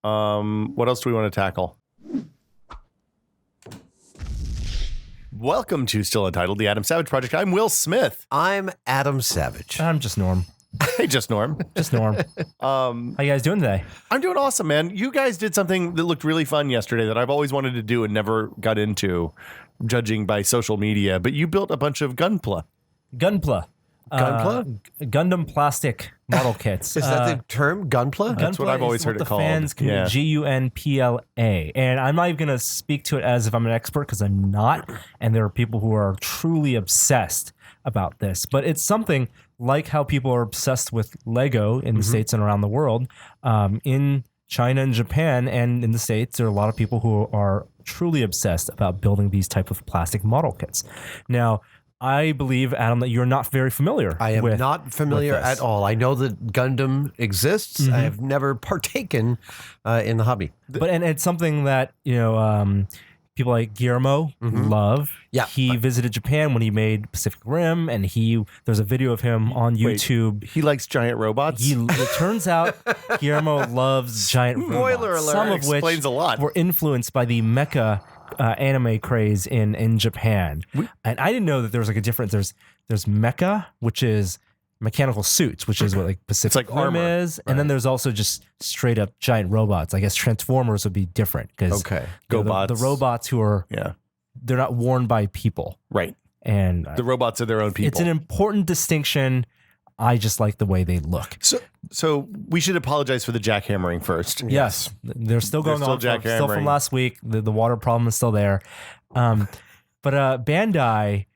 What else do we want to tackle? Welcome to Still Untitled, the Adam Savage Project. I'm Will Smith. I'm Adam Savage. I'm just Norm. Hey, just Norm. Just Norm. How you guys doing today? I'm doing awesome, man. You guys did something that looked really fun yesterday that I've always wanted to do and never got into, judging by social media. But you built a bunch of Gunpla. Gunpla. Gunpla? Gundam plastic model kits. Is that the term, Gunpla? That's what I've always heard it called. The fans can Gunpla. And I'm not even going to speak to it as if I'm an expert because I'm not. And there are people who are truly obsessed about this. But it's something like how people are obsessed with Lego in the States and around the world. In China and Japan and in the States, there are a lot of people who are truly obsessed about building these type of plastic model kits. Now, I believe, Adam, that you're not very familiar. I am not familiar at all. I know that Gundam exists. I have never partaken in the hobby. But and it's something that, people like Guillermo love. Yeah. He visited Japan when he made Pacific Rim, and there's a video of him on YouTube. He likes giant robots? It turns out Guillermo loves giant Spoiler robots. alert. Some of which Explains a lot. were influenced by the mecha anime craze in Japan. And I didn't know that there was like a difference. There's mecha, which is mechanical suits, which is what like Pacific like Rim armor. is. And then there's also just straight up giant robots. I guess Transformers would be different because GoBots. the robots who are, they're not worn by people. Right. And The robots are their own people. it's an important distinction. I just like the way they look. So we should apologize for the jackhammering first. Yes, they're still going still on. Still jackhammering. from last week. The water problem is still there. But Bandai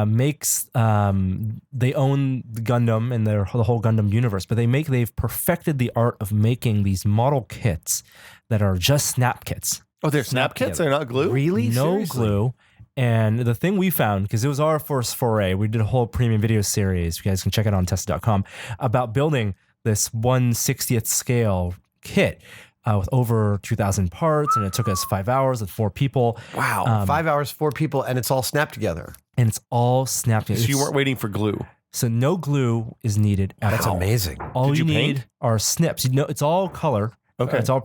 makes they own the Gundam and the whole Gundam universe. But they've perfected the art of making these model kits that are just snap kits. Oh, they're snap kits? They're not glue? Really? No Seriously? glue. And the thing we found, because it was our first foray, we did a whole premium video series. You guys can check it on Tested.com about building this 1/60th scale kit with over 2,000 parts. And it took us 5 hours with 4 people. Wow. 5 hours, 4 people, and it's all snapped together. And it's all snapped together. So you weren't waiting for glue. So no glue is needed at That's all. amazing. All Did you you need paint? are snips. It's all color. Okay. It's all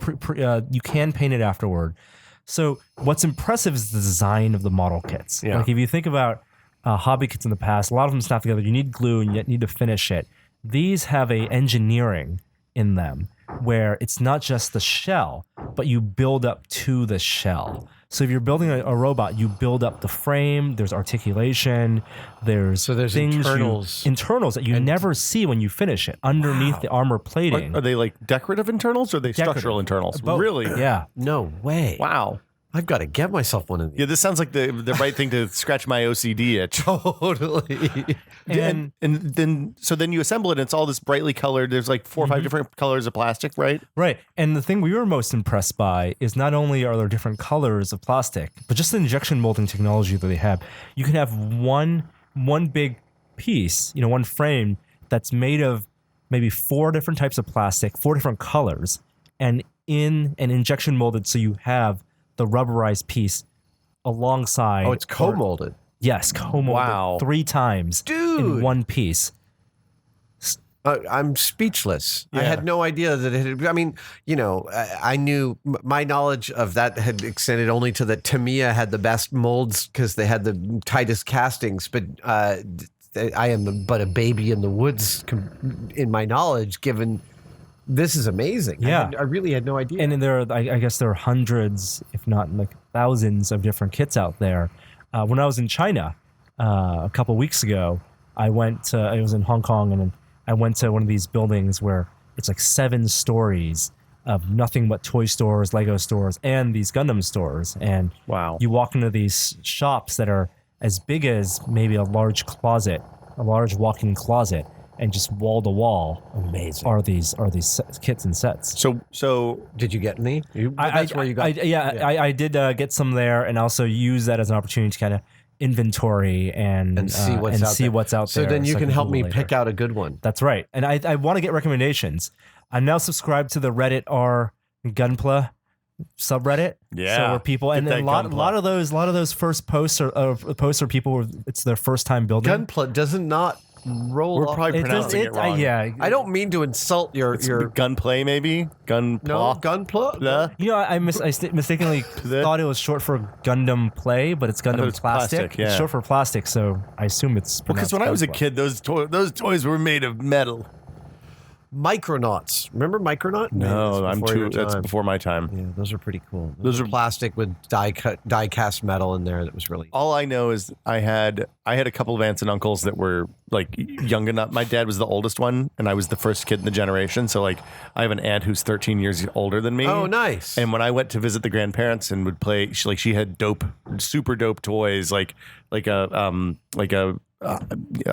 you can paint it afterward. So what's impressive is the design of the model kits. Yeah. Like if you think about hobby kits in the past, a lot of them snap together. You need glue and you need to finish it. These have a engineering in them where it's not just the shell, but you build up to the shell. So if you're building a robot, you build up the frame. There's articulation. There's internals that you never see when you finish it underneath the armor plating. Are they like decorative internals or are they structural internals? Both. Really? Yeah. No way. Wow. I've got to get myself one of these. Yeah, this sounds like the right thing to scratch my OCD itch. Totally. And Then you assemble it and it's all this brightly colored. There's like 4 or 5 different colors of plastic, right? right. And the thing we were most impressed by is not only are there different colors of plastic, but just the injection molding technology that they have. You can have one big piece, one frame that's made of maybe 4 different types of plastic, 4 different colors, and in an injection molded so you have the rubberized piece alongside. Oh, it's co-molded. Yes, co-molded Wow. 3 times in one piece. I'm speechless. I Yeah. had no idea that it had, I mean, I knew my knowledge of that had extended only to that Tamiya had the best molds because they had the tightest castings, but I am but a baby in the woods in my knowledge, given this is amazing. Yeah. I really had no idea. And then I guess there are hundreds, if not like thousands of different kits out there. When I was in China a couple of weeks ago, I was in Hong Kong, and I went to one of these buildings where it's like 7 stories of nothing but toy stores, Lego stores, and these Gundam stores. And Wow. you walk into these shops that are as big as maybe a large walk-in closet, and just wall to wall Amazing. are these kits and sets. So Did you get any? That's where you got. I did get some there, and also use that as an opportunity to kind of inventory and see what's out there. there. So then you can help me Google pick later. out a good one. That's right, and I want to get recommendations. I'm now subscribed to the Reddit r Gunpla subreddit. Yeah, so where people get and then a that lot of those first posts are people who it's their first time building. Gunpla doesn't not roll We're off. probably It does, pronouncing it wrong. yeah. I don't mean to insult your gunplay, maybe gunpla. The You know, I mistakenly thought it was short for Gundam Play, but it's Gundam it's plastic. plastic, yeah. It's short for plastic, so I assume it's because pronounced when I was a Gunpla. kid, those toys were made of metal. Micronauts. Remember Micronaut? No, Maybe I'm before your too. That's time. before my time. Yeah, those are pretty cool. Those Those are- are plastic with die cast metal in there. That was really. All I know is I had a couple of aunts and uncles that were like young enough. My dad was the oldest one, and I was the first kid in the generation. So like, I have an aunt who's 13 years older than me. Oh, nice. And when I went to visit the grandparents and would play, she had super dope toys, like a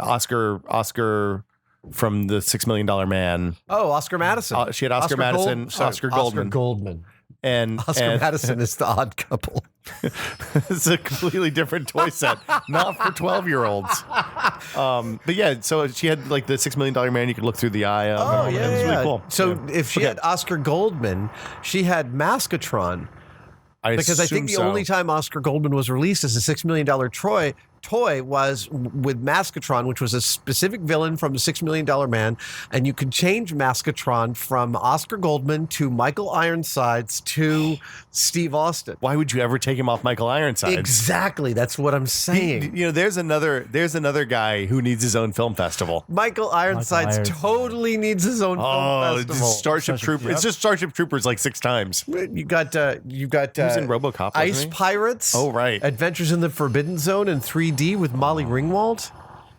Oscar from the $6 Million Man. Oh, Oscar Madison. She had Oscar Madison, Oscar Goldman. Oscar Goldman. And Oscar Madison is the odd couple. it's a completely different toy set, not for 12-year-olds. But yeah, so she had like the $6 Million Man you could look through the eye of. Oh, and yeah, it was really yeah. cool. So Yeah. if she Okay. had Oscar Goldman, she had Maskatron. Because I think the assume so. only time Oscar Goldman was released as a $6 Million toy was with Maskatron, which was a specific villain from the $6 Million Man. And you could change Maskatron from Oscar Goldman to Michael Ironsides to Steve Austin. Why would you ever take him off Michael Ironsides? Exactly. That's what I'm saying. You know, there's another guy who needs his own film festival. Michael Ironsides Ironside. totally needs his own film It's festival. Starship Troopers. It's just Starship Troopers like 6 times. You got He was in RoboCop, wasn't Ice he? Pirates. Oh, right. Adventures in the Forbidden Zone in 3D with Molly Ringwald.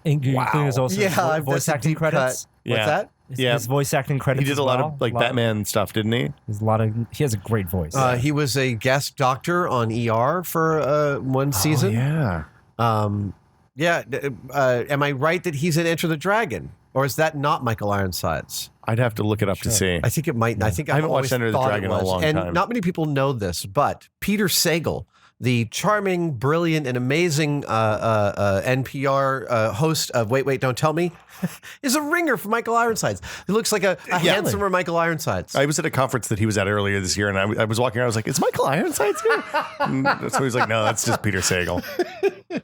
Including his also That's voice a acting deep credits. cut. Yeah. What's that? Yeah. His voice acting credits. He did as a lot well. of like Batman stuff, didn't he? There's a lot of. He has a great voice. He was a guest doctor on ER for one season. Yeah. Am I right that he's in Enter the Dragon, or is that not Michael Ironsides? I'd have to look it up to see. I think it might. I think I haven't I've watched always Enter the thought it Dragon in a was. long and time. not many people know this, but Peter Sagal, the charming, brilliant, and amazing NPR host of Wait, Don't Tell Me, is a ringer for Michael Ironsides. He looks like a handsomer Michael Ironsides. I was at a conference that he was at earlier this year, and I was walking around. I was like, "Is Michael Ironsides here?" So he's like, "No, that's just Peter Sagal."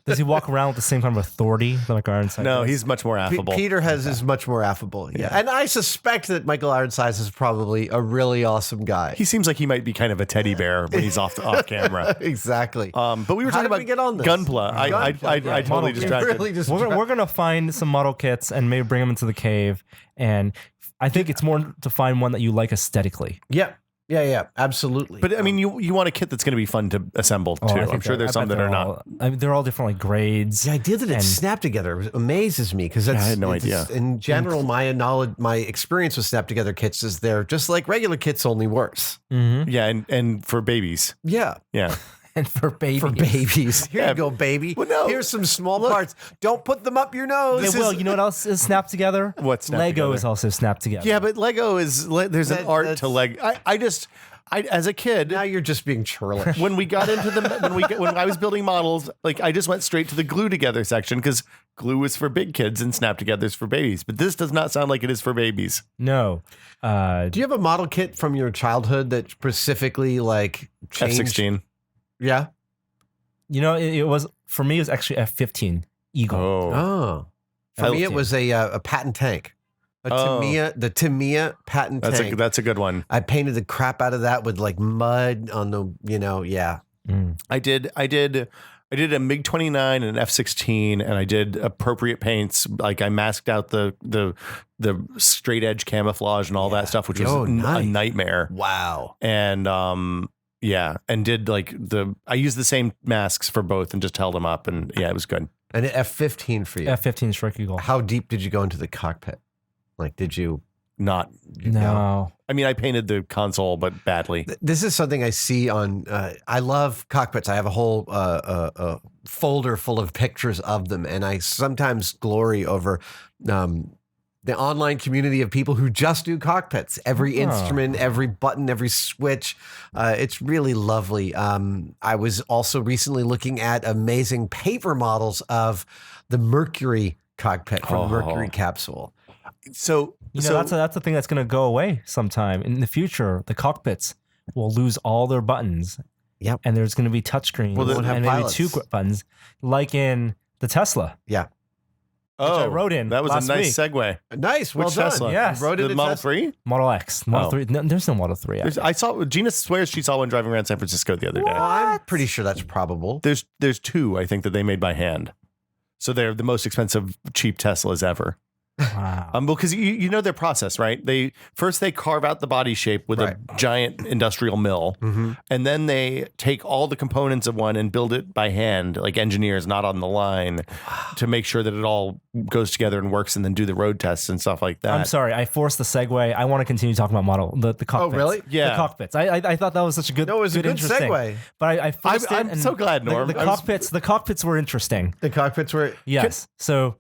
Does he walk around with the same kind of authority that like Ironside? No, does? he's much more affable. Peter is much more affable. Yeah. And I suspect that Michael Ironsides is probably a really awesome guy. He seems like he might be kind of a teddy bear when he's off camera. Exactly. But we were How talking did about we get on this? Gunpla. I totally Model- distracted. Really just We're gonna find some model kits and maybe bring them into the cave. And I think it's more to find one that you like aesthetically. Yeah, absolutely. But I mean, you want a kit that's going to be fun to assemble too. Oh, I I'm think sure there's some that are not. I mean, they're all different like grades. the idea that it's Snap Together amazes me because I had no idea. In general, my experience with Snap Together kits is they're just like regular kits, only worse. Mm-hmm. Yeah, and for babies. Yeah. Yeah. And for babies. For babies. Here Yeah. you go, baby. Well, no. Here's some small parts. Don't put them up your nose. Yeah, well, you know what else is snapped together? What's snapped Lego together? is also snapped together. Yeah, but Lego is there's an That- art that's- to Lego. I as a kid, Now you're just being churlish. when we got into when I was building models, like I just went straight to the glue together section because glue is for big kids and snap together is for babies. But this does not sound like it is for babies. No. Do you have a model kit from your childhood that specifically like changed? F-16. Yeah. You know, it was for me. It was actually F-15 Eagle. Oh, Oh. For me, it was a patent tank. The Tamiya patent tank. that's a good one. I painted the crap out of that with like mud on the, yeah. Mm. I did a MiG-29 and an F-16, and I did appropriate paints. Like I masked out the straight edge camouflage and all that stuff, which was Oh, nice. a nightmare. Wow. And and did like I used the same masks for both and just held them up, and yeah, it was good. And an F-15 for you. F-15 Strike Eagle. How deep did you go into the cockpit? Like, did you? Not, No. I mean, I painted the console, but badly. This is something I see on. I love cockpits. I have a whole folder full of pictures of them, and I sometimes glory over the online community of people who just do cockpits. Every instrument, every button, every switch. It's really lovely. I was also recently looking at amazing paper models of the Mercury cockpit from Mercury capsule. So You know, that's a thing that's going to go away sometime in the future. The cockpits will lose all their buttons. Yep. And there's going to be touchscreens Well, they won't have and maybe pilots. 2 buttons, like in the Tesla. Yeah. I rode in. That was last a nice week. segue. Nice. Well Which done. Tesla? Yes. You rode it The in Model Tesla? 3? Model X. Model Oh. 3. No, there's no Model 3. I saw Gina swears she saw one driving around San Francisco the other day. Well, I'm pretty sure that's probable. There's two, I think, that they made by hand. So they're the most expensive cheap Teslas ever. Wow. Well, because you know their process, right? They carve out the body shape with Right. a giant industrial mill, and then they take all the components of one and build it by hand, like engineers, not on the line, to make sure that it all goes together and works, and then do the road tests and stuff like that. I'm sorry, I forced the segue. I want to continue talking about the cockpits. really? Yeah. The cockpits. I thought that was such a good. No, it was a good interesting. segue. But I forced it. I'm and so glad, Norm. The cockpits were interesting. The cockpits were. Yes. So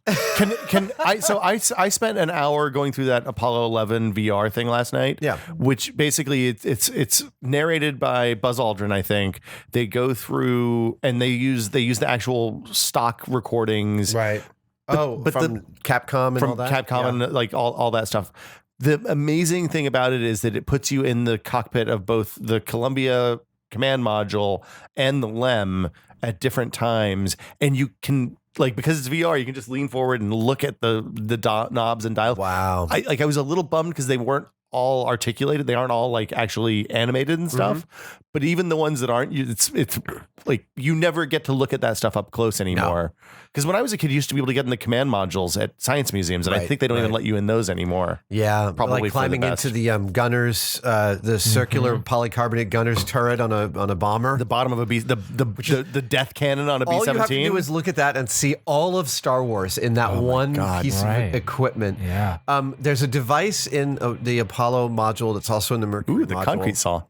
I spent an hour going through that Apollo 11 VR thing last night. Yeah. Which basically it's narrated by Buzz Aldrin, I think. They go through and they use the actual stock recordings. Right. but from Capcom and from all that? Capcom and like all that stuff. The amazing thing about it is that it puts you in the cockpit of both the Columbia command module and the LEM at different times, and you can, like, because it's VR, you can just lean forward and look at the knobs and dials. Wow. I was a little bummed because they weren't all articulated. They aren't all like actually animated and stuff. But even the ones that aren't, it's like you never get to look at that stuff up close anymore. Because when I was a kid, you used to be able to get in the command modules at science museums, and I Right, think they don't even right. let you in those anymore. Yeah, Probably like for the climbing best. into the gunners, the circular polycarbonate gunners turret on a bomber. The bottom of a B, the death cannon on a All you have to B-17. do is look at that and see all of Star Wars in that one God, piece right. of equipment. yeah. There's a device in the Apollo module that's also in the Mercury Ooh, the module. concrete saw.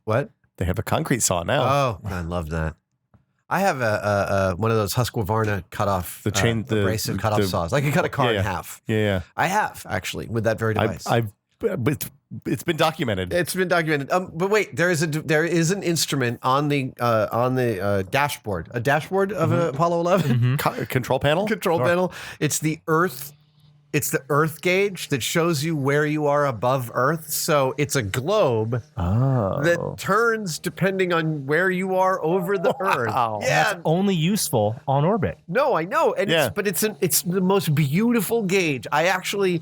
What? They have a concrete saw now. Oh, I love that. I have a one of those Husqvarna cutoff, The chain- the- abrasive cutoff the- saws. I can cut a car Yeah, in yeah. half. Yeah, I have actually with that very device. but it's been documented. It's been documented. But wait, there is an instrument on the dashboard, a dashboard of a Apollo 11 Control panel. control panel. It's the Earth gauge that shows you where you are above Earth. So it's a globe that turns depending on where you are over the Earth. Yeah. Only useful on orbit. No, I know, and Yeah. it's the most beautiful gauge. I actually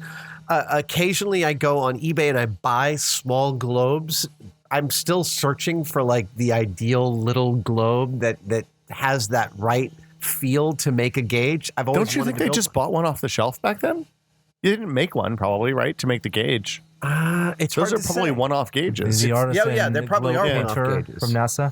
occasionally I go on eBay and I buy small globes. I'm still searching for like the ideal little globe that has that right feel to make a gauge. I've always Don't you wanted think to they build just bought one off the shelf back then? You didn't make one, probably, right? To make the gauge. It's Those hard are to probably say. one-off gauges. The artisan yeah, there probably globe are one-off painter gauges. from NASA.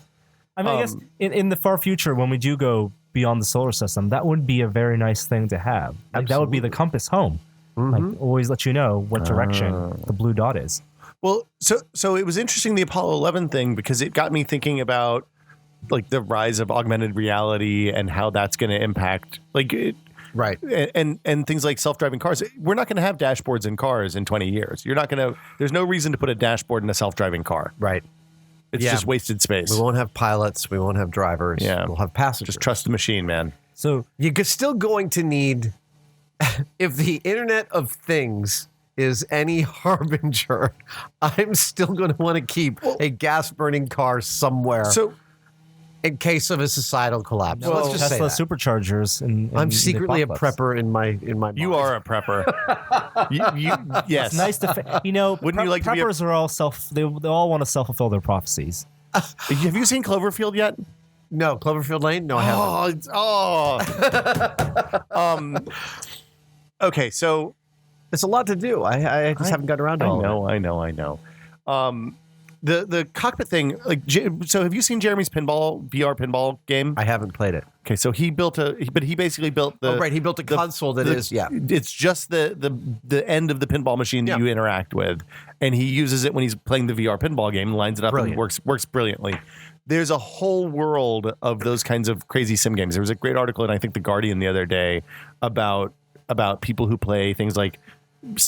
I mean, I guess in the far future, when we do go beyond the solar system, that would be a very nice thing to have. Like, that would be the compass home. Like, always let you know what direction the blue dot is. Well, so it was interesting, the Apollo 11 thing, because it got me thinking about like the rise of augmented reality and how that's going to impact Right. and things like self-driving cars. We're not going to have dashboards in cars in 20 years. You're not going to. There's no reason to put a dashboard in a self-driving car. Right. It's Yeah. just wasted space. We won't have pilots. We won't have drivers. Yeah. We'll have passengers. Just trust the machine, man. So You're still going to need, if the Internet of Things is any harbinger, I'm still going to want to keep a gas-burning car somewhere So in case of a societal collapse. well, Let's just say Tesla that. superchargers. In I'm the secretly a apocalypse. prepper in my mind. you are a prepper. Yes. It's nice to, Wouldn't you like to be a- preppers are all they all want to self-fulfill their prophecies. Have you seen Cloverfield yet? No, Cloverfield Lane? No, I haven't. Okay, so It's a lot to do. I just haven't gotten around to all of it. I know. The cockpit thing, like, so have you seen Jeremy's VR pinball game? I haven't played it. Okay, so he basically built the. Oh, right. He built a console that is, yeah. It's just the end of the pinball machine that Yeah. you interact with, and he uses it when he's playing the VR pinball game, and lines it up, Brilliant. and works brilliantly. There's a whole world of those kinds of crazy sim games. There was a great article in, I think, The Guardian the other day about people who play things like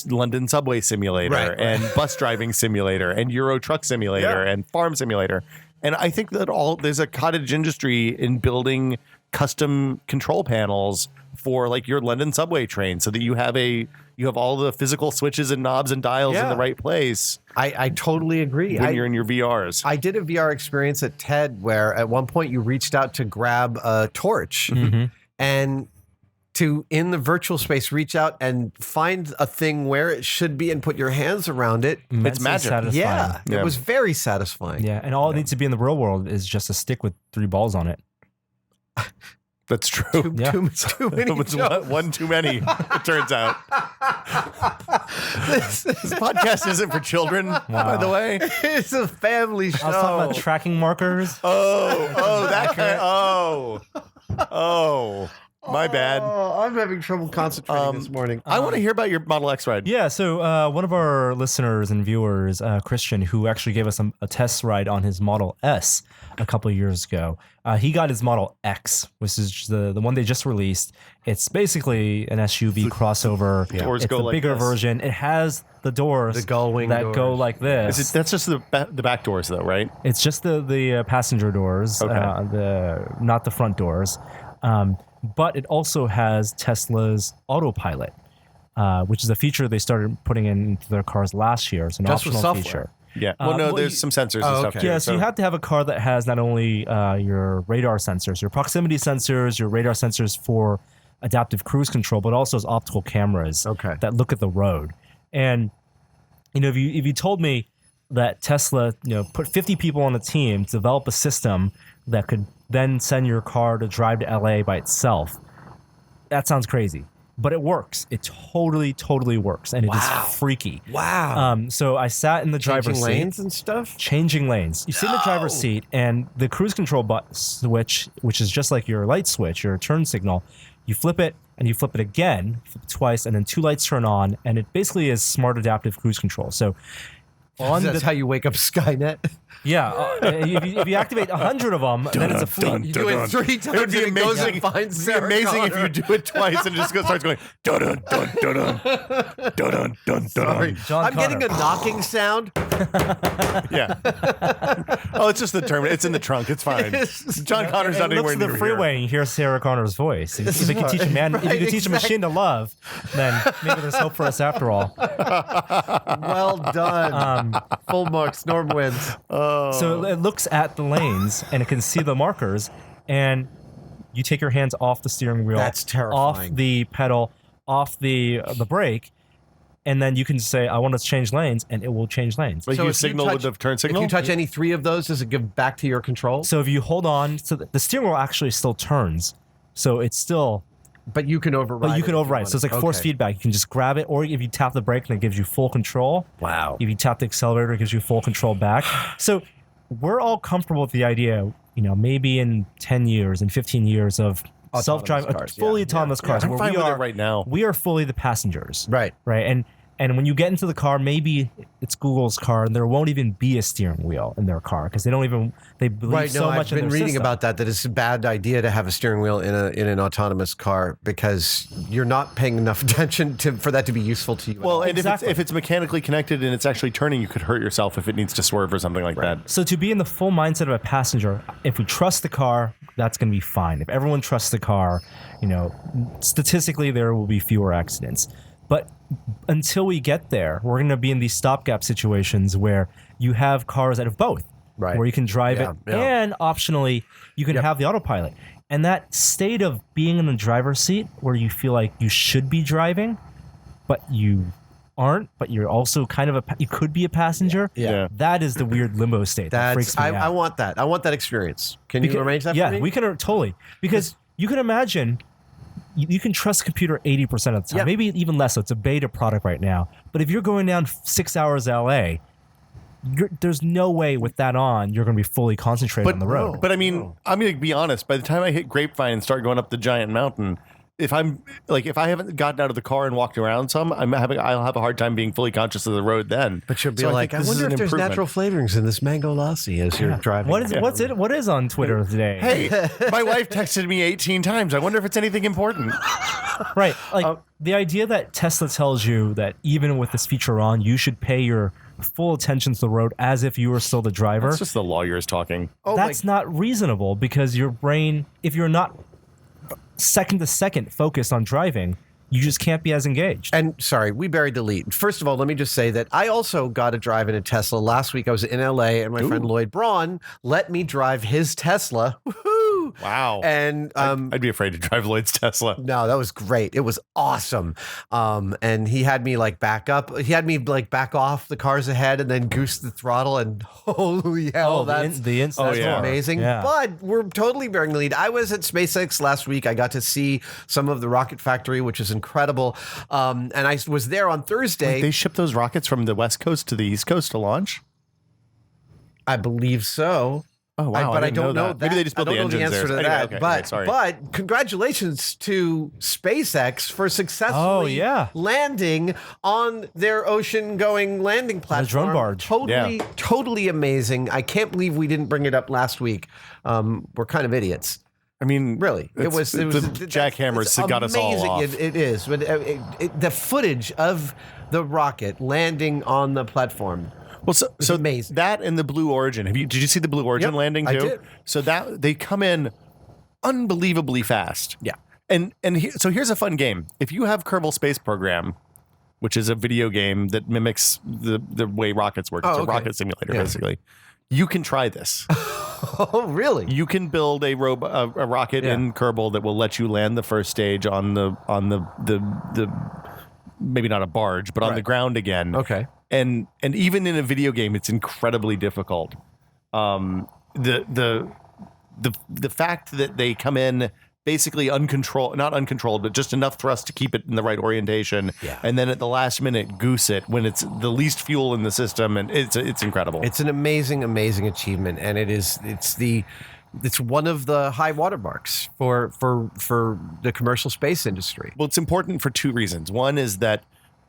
London Subway Simulator Right. and Bus Driving Simulator and Euro Truck Simulator Yeah. and Farm Simulator. And I think that there's a cottage industry in building custom control panels for like your London subway train, so that you have all the physical switches and knobs and dials in Yeah. the right place I totally agree. when you're in your VRs. I did a VR experience at TED where at one point you reached out to grab a torch and to, in the virtual space, reach out and find a thing where it should be and put your hands around it. Immensely magic. satisfying. Yeah, Yeah. it was very satisfying. Yeah, and all it needs to be in the real world is just a stick with 3 balls on it. That's true. Yeah. Too many It's jokes. one too many, it turns out. This This podcast isn't for children, by the way. It's a family show. I was talking about tracking markers. That kind my bad. Oh, I'm having trouble concentrating this morning. I want to hear about your Model X ride. Yeah, so one of our listeners and viewers, Christian, who actually gave us a test ride on his Model S a couple of years ago, he got his Model X, which is the one they just released. It's basically an SUV crossover. Doors It's go the like bigger this. version. It has the doors The gull wing that go doors. like this. That's just the back doors, though, right? It's just the passenger doors, Okay. not the front doors. But it also has Tesla's Autopilot, which is a feature they started putting into their cars last year. It's an Just with optional software. feature. Yeah. Well, no, well, there's you- some sensors and stuff. okay. too, Yeah, so you have to have a car that has not only your radar sensors, your proximity sensors, your radar sensors for adaptive cruise control, but also has optical cameras Okay. that look at the road. And if you told me that Tesla, put 50 people on a team to develop a system that could then send your car to drive to LA by itself, that sounds crazy. But it works. It totally works, and it is freaky. Wow. So I sat in the driver's Changing seat. lanes and stuff? Changing lanes. You sit in the driver's seat, and the cruise control button switch, which is just like your light switch, your turn signal, you flip it, and you flip it again, flip it twice, and then 2 lights turn on, and it basically is smart adaptive cruise control. So on That's the how you wake up Skynet. if you activate 100 of them, then it's a fleet. You do it 3 times. It would be and it goes amazing. and finds It'd be Sarah amazing if Connor. you do it twice and it just starts going dun dun dun dun dun dun dun Sorry. dun. John I'm getting a Connor. knocking sound. Yeah. Oh, it's just the term. It's in the trunk. It's fine. John Connor's It not looks anywhere to the near freeway and you hear Sarah Connor's voice. If you could teach a man, if you Right, could teach a machine to love, then maybe there's hope for us after all. Well done. Full marks. Norm wins. So it looks at the lanes and it can see the markers, and you take your hands off the steering wheel, That's off terrifying. the pedal, off the brake, and then you can say, "I want to change lanes," and it will change lanes. Like So you if you signal touch- with the turn signal. If you touch any 3 of those, does it give back to your control? So if you hold on, so the steering wheel actually still turns, so it's still. But you can override. But you it can if override. want So it's like it. force Okay. feedback. You can just grab it, or if you tap the brake, then it gives you full control. Wow. If you tap the accelerator, it gives you full control back. So we're all comfortable with the idea, maybe in 10 years and 15 years of self-driving, cars, fully yeah. autonomous cars, I'm where fine we with it are right now. We are fully the passengers, Right. right? And when you get into the car, maybe it's Google's car, and there won't even be a steering wheel in their car because they believe Right. so No, much I've in been their reading system. about that it's a bad idea to have a steering wheel in an autonomous car because you're not paying enough attention for that to be useful to you. Well, and Exactly. if it's mechanically connected and it's actually turning, you could hurt yourself if it needs to swerve or something like that. So to be in the full mindset of a passenger, if we trust the car, that's going to be fine. If everyone trusts the car, statistically there will be fewer accidents. But until we get there, we're going to be in these stopgap situations where you have cars that have both, Right. where you can drive Yeah, it, yeah. and optionally you can have the autopilot. And that state of being in the driver's seat where you feel like you should be driving, but you aren't, but you're also kind of you could be a passenger. Yeah. That is the weird limbo state that freaks me out. I want that. I want that experience. Can you arrange that yeah, for me? we can totally. Because you can imagine, you can trust a computer 80% of the time, Yeah. maybe even less. So it's a beta product right now. But if you're going down 6 hours to LA, there's no way with that on you're going to be fully concentrated on the road. But I mean, I'm going to be honest. By the time I hit Grapevine and start going up the giant mountain, if I haven't gotten out of the car and walked around some, I'll have a hard time being fully conscious of the road then. But you'll be So like, think I this is wonder an if there's improvement. natural flavorings in this mango lassi as you're driving. What is on Twitter today? Hey, my wife texted me 18 times. I wonder if it's anything important. Right. Like the idea that Tesla tells you that even with this feature on, you should pay your full attention to the road as if you were still the driver. It's just the lawyers talking. That's not reasonable because your brain, if you're not second to second focused on driving, you just can't be as engaged. And sorry, we buried the lead. First of all, let me just say that I also got to drive in a Tesla. Last week I was in LA and my friend Lloyd Braun let me drive his Tesla. Woohoo! too. Wow. And I'd be afraid to drive Lloyd's Tesla. no, that was great. It was awesome. And he had me like back up. He had me like back off the cars ahead and then goose the throttle. And holy hell, that's amazing. Yeah. But we're totally bearing the lead. I was at SpaceX last week. I got to see some of the rocket factory, which is incredible. And I was there on Thursday. They ship those rockets from the West Coast to the East Coast to launch? I believe so. Oh, wow. But I didn't don't know that. Maybe they just built I the don't know the engines answer there. to Anyway, that. okay, sorry. But congratulations to SpaceX for successfully landing on their ocean-going landing platform. drone barge. Totally amazing. I can't believe we didn't bring it up last week. We're kind of idiots. I mean, Really, it was the jackhammers that got us all off. It is, but the footage of the rocket landing on the platform. Well, so amazing. That and the Blue Origin. Did you see the Blue Origin landing too? I did. So that they come in unbelievably fast. Yeah. So here's a fun game. If you have Kerbal Space Program, which is a video game that mimics the way rockets work, it's a rocket simulator basically. You can try this. Oh, really? You can build a rocket in Kerbal that will let you land the first stage on the maybe not a barge, but on the ground again. Okay. And even in a video game, it's incredibly difficult. The fact that they come in basically not uncontrolled, but just enough thrust to keep it in the right orientation, and then at the last minute goose it when it's the least fuel in the system, and it's incredible. It's an amazing achievement, and it's one of the high watermarks for the commercial space industry. Well, it's important for two reasons. One is that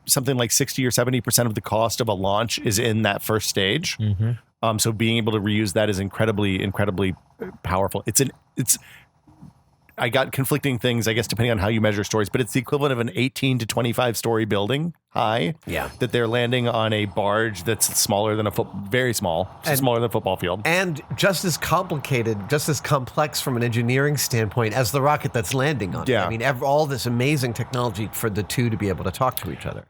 something like 60 or 70% of the cost of a launch is in that first stage. Mm-hmm. So being able to reuse that is incredibly powerful. I got conflicting things, I guess, depending on how you measure stories, but it's the equivalent of an 18 to 25 story building high. Yeah. That they're landing on a barge that's smaller than very small, smaller than a football field. And just as complicated, just as complex from an engineering standpoint as the rocket that's landing on it. Yeah. I mean, all this amazing technology for the two to be able to talk to each other.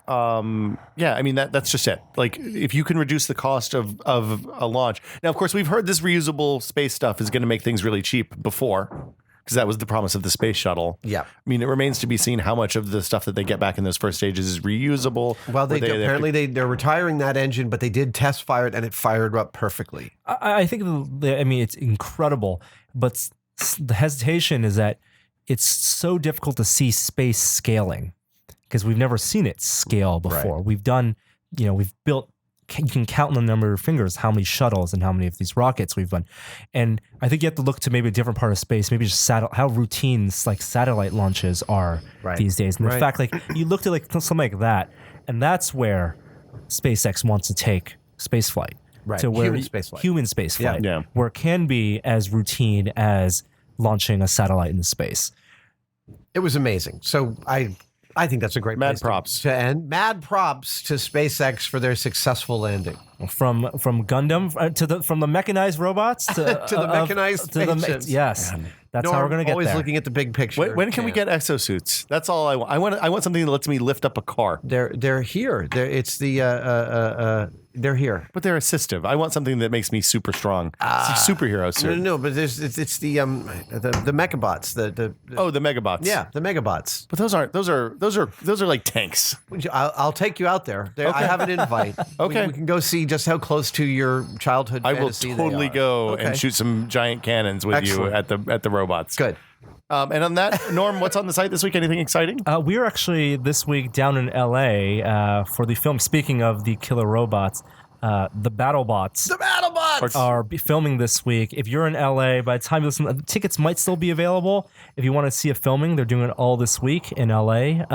I mean, that's just it. Like, if you can reduce the cost of a launch. Now, of course, we've heard this reusable space stuff is going to make things really cheap before, because that was the promise of the space shuttle. Yeah. I mean, it remains to be seen how much of the stuff that they get back in those first stages is reusable. Well, they're retiring that engine, but they did test fire it, and it fired up perfectly. I think, it's incredible, but the hesitation is that it's so difficult to see space scaling, because we've never seen it scale before. Right. We've done, we've built, you can count on the number of your fingers how many shuttles and how many of these rockets we've done. And I think you have to look to maybe a different part of space, maybe just how routine like satellite launches are these days. And in fact, like you looked at like something like that, and that's where SpaceX wants to take spaceflight. Right. To where Human spaceflight. Yeah. Where it can be as routine as launching a satellite into space. It was amazing. So I think that's a great Mad place props to end. Mad props to SpaceX for their successful landing. From Gundam from the mechanized robots to the mechanized spaceships. Yes, that's how we're going to get always there. looking at the big picture. When can we get exosuits? That's all I want. I want something that lets me lift up a car. They're here. They're here. But they're assistive. I want something that makes me super strong. It's a superhero suit. No, but it's the mechabots. The Megabots. Yeah, the megabots. But those are like tanks. I'll take you out there. I have an invite. Okay. we can go see just how close to your childhood I will fantasy totally they are. go Okay. and shoot some giant cannons with Excellent. you at the robots. Good. And on that, Norm, what's on the site this week? Anything exciting? We're actually this week down in LA for the film. Speaking of the killer robots, the BattleBots. Are filming this week. If you're in LA, by the time you listen, the tickets might still be available. If you want to see a filming, they're doing it all this week in LA.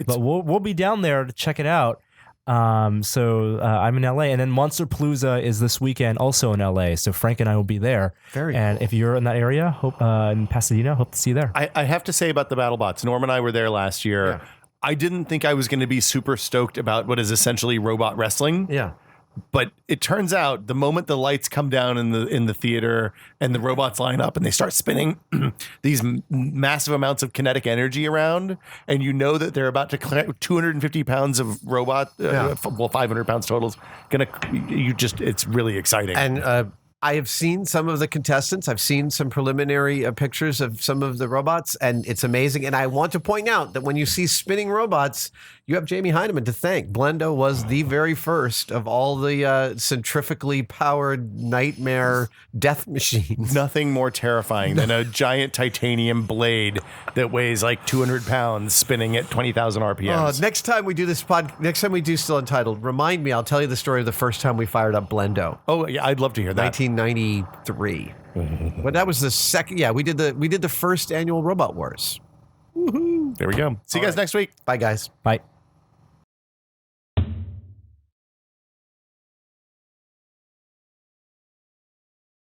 But we'll be down there to check it out. So I'm in LA, and then Monsterpalooza is this weekend, also in LA. So Frank and I will be there. And if you're in that area, in Pasadena, hope to see you there. I have to say about the BattleBots. Norm and I were there last year. Yeah. I didn't think I was going to be super stoked about what is essentially robot wrestling. Yeah. But it turns out the moment the lights come down in the theater and the robots line up and they start spinning these massive amounts of kinetic energy around, and you know that they're about to collect 250 pounds of robot, 500 pounds total. It's really exciting. And I have seen some of the contestants. I've seen some preliminary pictures of some of the robots, and it's amazing. And I want to point out that when you see spinning robots, you have Jamie Heineman to thank. Blendo was the very first of all the centrifugally powered nightmare death machines. Nothing more terrifying than a giant titanium blade that weighs like 200 pounds spinning at 20,000 RPMs. Next time we do next time we do Still Untitled, remind me. I'll tell you the story of the first time we fired up Blendo. Oh, yeah, I'd love to hear that. 1993. But that was the second. Yeah, we did the first annual Robot Wars. There we go. See you guys next week. Bye, guys. Bye.